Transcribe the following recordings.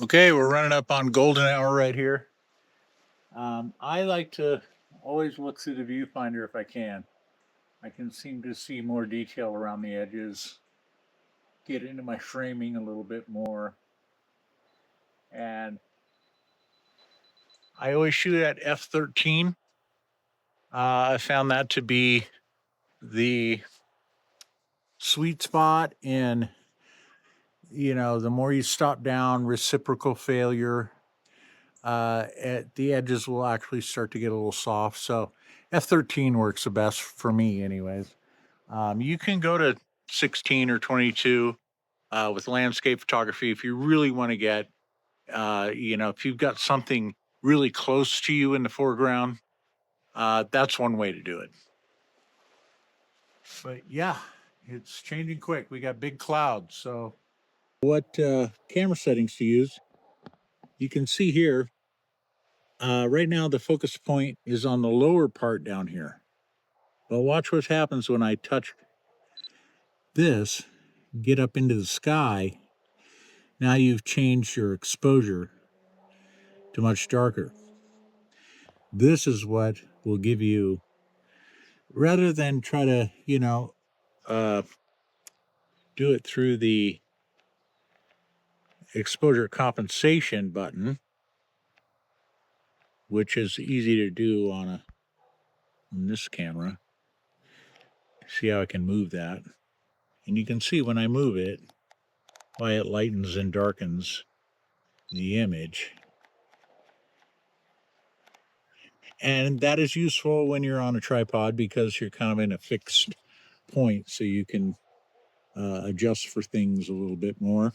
Okay, we're running up on golden hour right here. I like to always look through the viewfinder if I can. I can seem to see more detail around the edges, get into my framing a little bit more, and I always shoot at f13. I found that to be the sweet spot in, the more you stop down, reciprocal failure, at the edges will actually start to get a little soft. So f13 works the best for me anyways. You can go to 16 or 22 with landscape photography if you really want to get, if you've got something really close to you in the foreground, that's one way to do it. But yeah, it's changing quick. We got big clouds. So, what camera settings to use? You can see here. Right now, the focus point is on the lower part down here. But watch what happens when I touch this, get up into the sky. Now you've changed your exposure to much darker. This is what will give you, rather than try to, do it through the exposure compensation button, which is easy to do on this camera. See how I can move that. And you can see when I move it, why it lightens and darkens the image. And that is useful when you're on a tripod because you're kind of in a fixed point, so you can adjust for things a little bit more.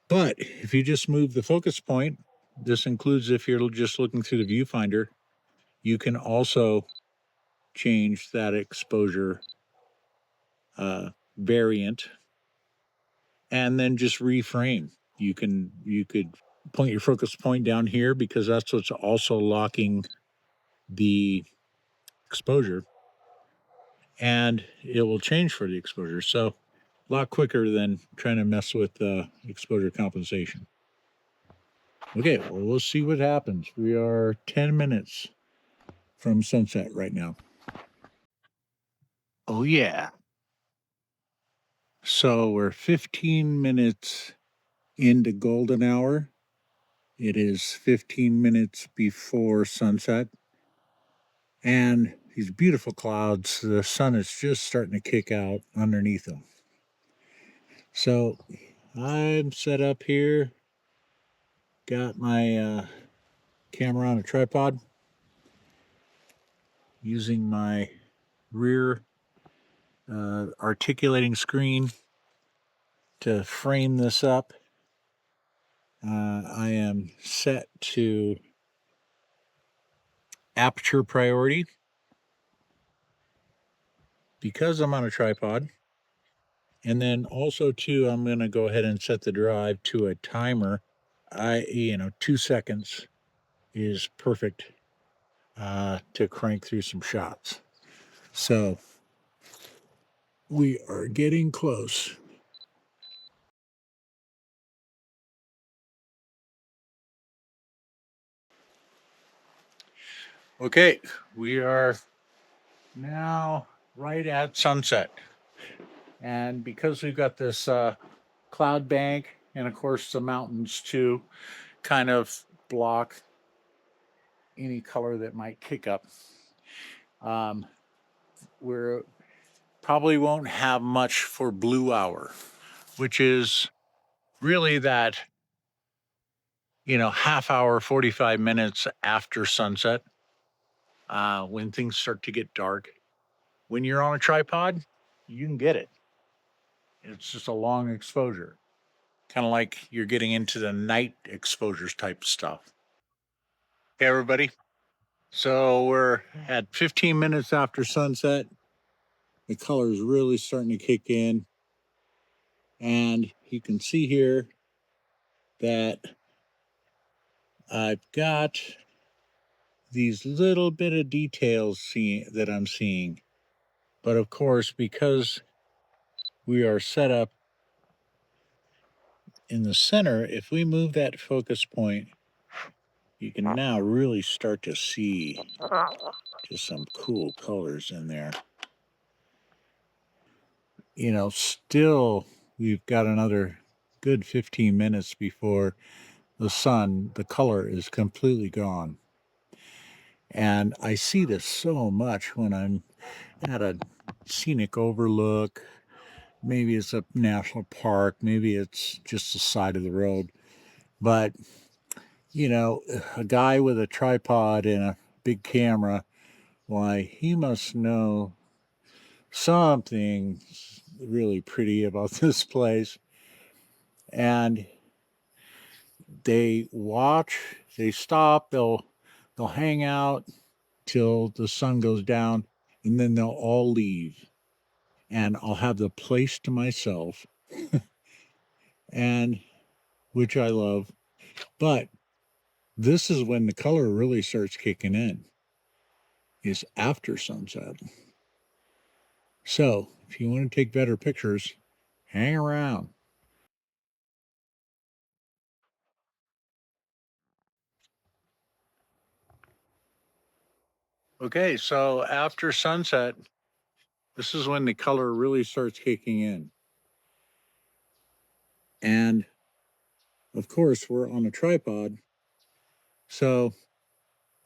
But if you just move the focus point, this includes if you're just looking through the viewfinder, you can also change that exposure variant and then just reframe. You could point your focus point down here because that's what's also locking the exposure, and it will change for the exposure. So a lot quicker than trying to mess with exposure compensation. Okay, well, we'll see what happens. We are 10 minutes from sunset right now. Oh, yeah. So we're 15 minutes into golden hour. It is 15 minutes before sunset. And these beautiful clouds, the sun is just starting to kick out underneath them. So I'm set up here, got my camera on a tripod, using my rear articulating screen to frame this up. I am set to aperture priority because I'm on a tripod. And then also too, I'm going to go ahead and set the drive to a timer. 2 seconds is perfect to crank through some shots. So we are getting close. Okay, we are now right at sunset. And because we've got this cloud bank and of course the mountains too kind of block any color that might kick up, we're probably won't have much for blue hour, which is really that, half hour, 45 minutes after sunset, when things start to get dark. When you're on a tripod, you can get it. It's just a long exposure, kind of like you're getting into the night exposures type stuff. Hey, everybody. So we're at 15 minutes after sunset. The color is really starting to kick in. And you can see here that I've got these little bit of details that I'm seeing. But of course, because we are set up in the center, if we move that focus point, you can now really start to see just some cool colors in there. You know, still, we've got another good 15 minutes before the color is completely gone. And I see this so much when I'm at a scenic overlook. Maybe it's a national park, maybe it's just the side of the road. But, you know, a guy with a tripod and a big camera, why, he must know something really pretty about this place. And they watch, they stop, they'll hang out till the sun goes down, and then they'll all leave. And I'll have the place to myself, and which I love. But this is when the color really starts kicking in, is after sunset. So if you want to take better pictures, hang around. Okay, so after sunset, this is when the color really starts kicking in. And of course, we're on a tripod, so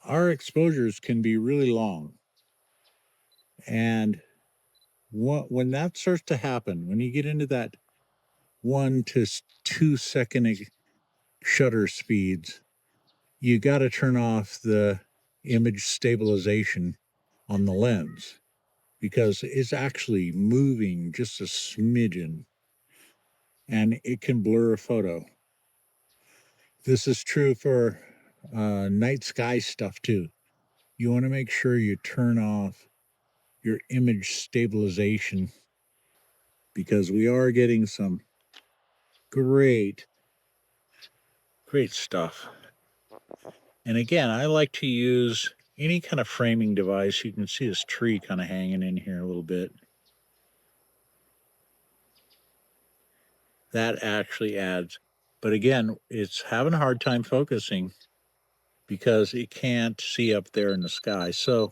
our exposures can be really long. And when that starts to happen, when you get into that 1 to 2 second shutter speeds, you got to turn off the image stabilization on the lens because it's actually moving just a smidgen and it can blur a photo. This is true for night sky stuff too. You want to make sure you turn off your image stabilization because we are getting some great, great stuff. And again, I like to use any kind of framing device. You can see this tree kind of hanging in here a little bit. That actually adds. But again, it's having a hard time focusing because it can't see up there in the sky. So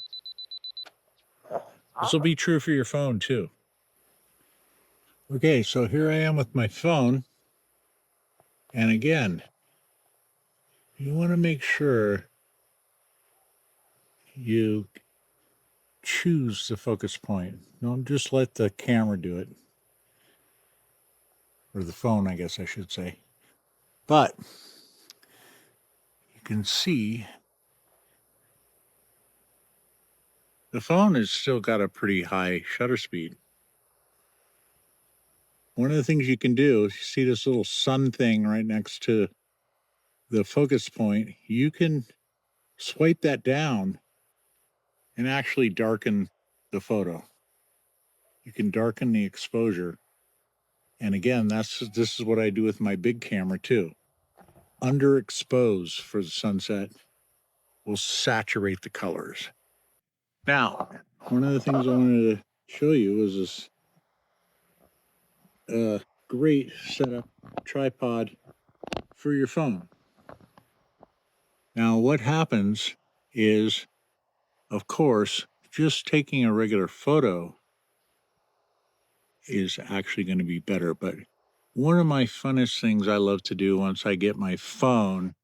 this will be true for your phone too. Okay, so here I am with my phone. And again, you want to make sure you choose the focus point. Don't just let the camera do it. Or the phone, I guess I should say. But you can see the phone has still got a pretty high shutter speed. One of the things you can do, if you see this little sun thing right next to the focus point, you can swipe that down and actually darken the photo. You can darken the exposure. And again, this is what I do with my big camera too. Underexpose for the sunset will saturate the colors. Now, one of the things I wanted to show you is this great setup tripod for your phone. Now, what happens is, of course, just taking a regular photo is actually going to be better. But one of my funnest things I love to do once I get my phone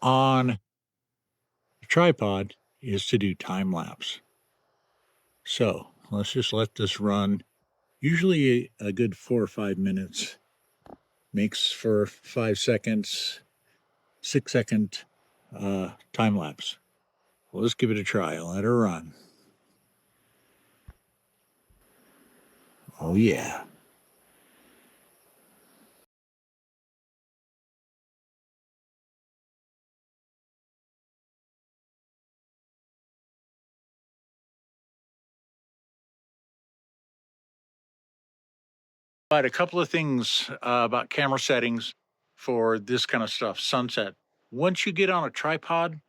on the tripod is to do time lapse. So let's just let this run. Usually a good 4 or 5 minutes makes for 5 seconds, 6 second time lapse. Well, let's give it a try. Let her run. Oh, yeah. But a couple of things about camera settings for this kind of stuff. Sunset. Once you get on a tripod,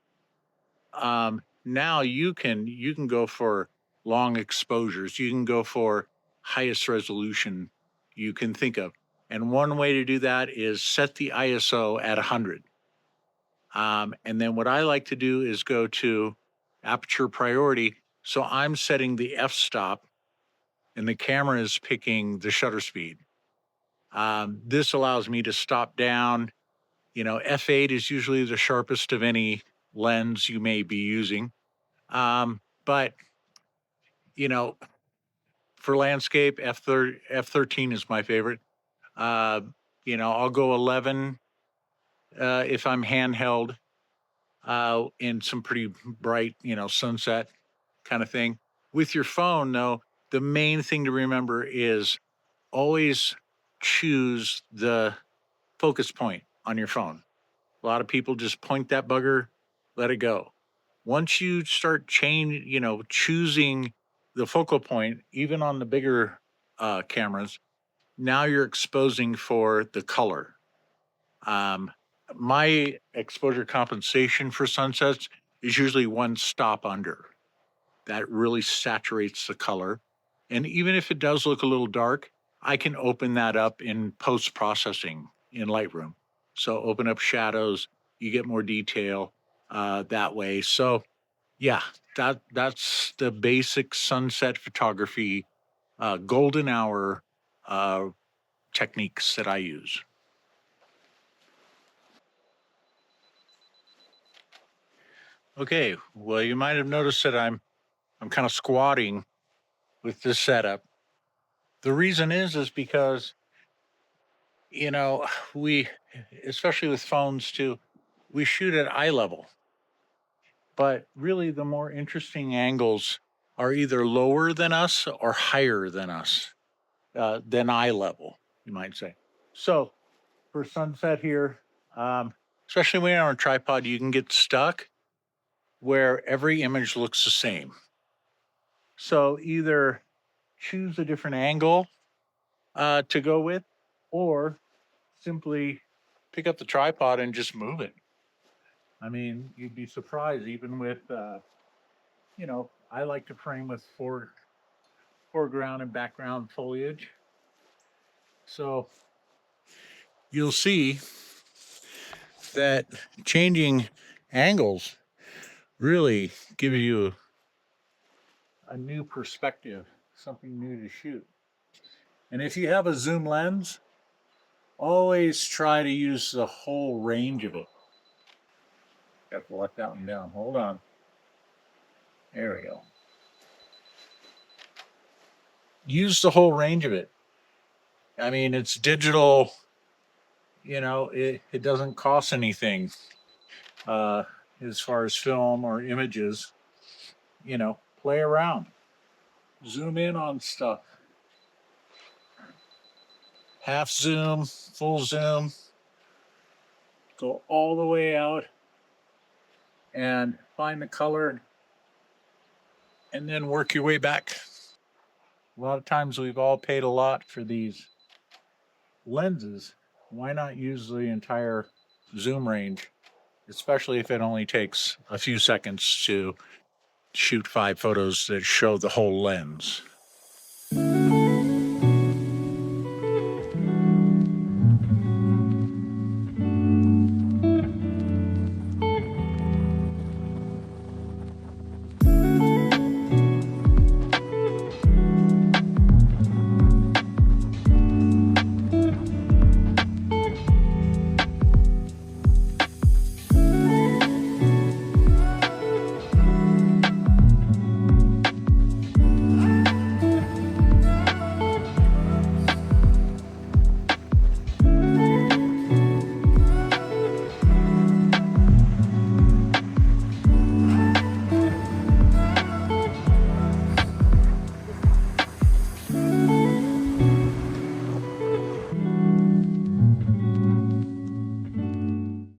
now you can go for long exposures. You can go for highest resolution you can think of. And one way to do that is set the ISO at 100. And then what I like to do is go to aperture priority. So I'm setting the f-stop and the camera is picking the shutter speed. This allows me to stop down. F8 is usually the sharpest of any lens you may be using. But, you know, for landscape, F13 is my favorite. I'll go 11 if I'm handheld in some pretty bright, sunset kind of thing. With your phone, though, the main thing to remember is always choose the focus point on your phone. A lot of people just point that bugger, let it go. Once you start choosing the focal point, even on the bigger cameras, now you're exposing for the color. My exposure compensation for sunsets is usually one stop under. That really saturates the color. And even if it does look a little dark, I can open that up in post processing in Lightroom. So open up shadows, you get more detail that way. So yeah, that's the basic sunset photography, golden hour techniques that I use. Okay, well, you might have noticed that I'm kind of squatting with this setup. The reason is because you know we, especially with phones too, we shoot at eye level, but really the more interesting angles are either lower than us or higher than eye level, you might say. So for sunset here, especially when you're on a tripod, you can get stuck where every image looks the same. So either choose a different angle to go with, or simply pick up the tripod and just move it. I mean, you'd be surprised, even with, I like to frame with foreground and background foliage. So you'll see that changing angles really gives you a new perspective, something new to shoot. And if you have a zoom lens, always try to use the whole range of it. Got to let that one down. Hold on. There we go. Use the whole range of it. I mean, it's digital, it doesn't cost anything uh, as far as film or images. Play around, zoom in on stuff, half zoom, full zoom, go all the way out and find the color and then work your way back. A lot of times we've all paid a lot for these lenses. Why not use the entire zoom range, especially if it only takes a few seconds to shoot 5 photos that show the whole lens?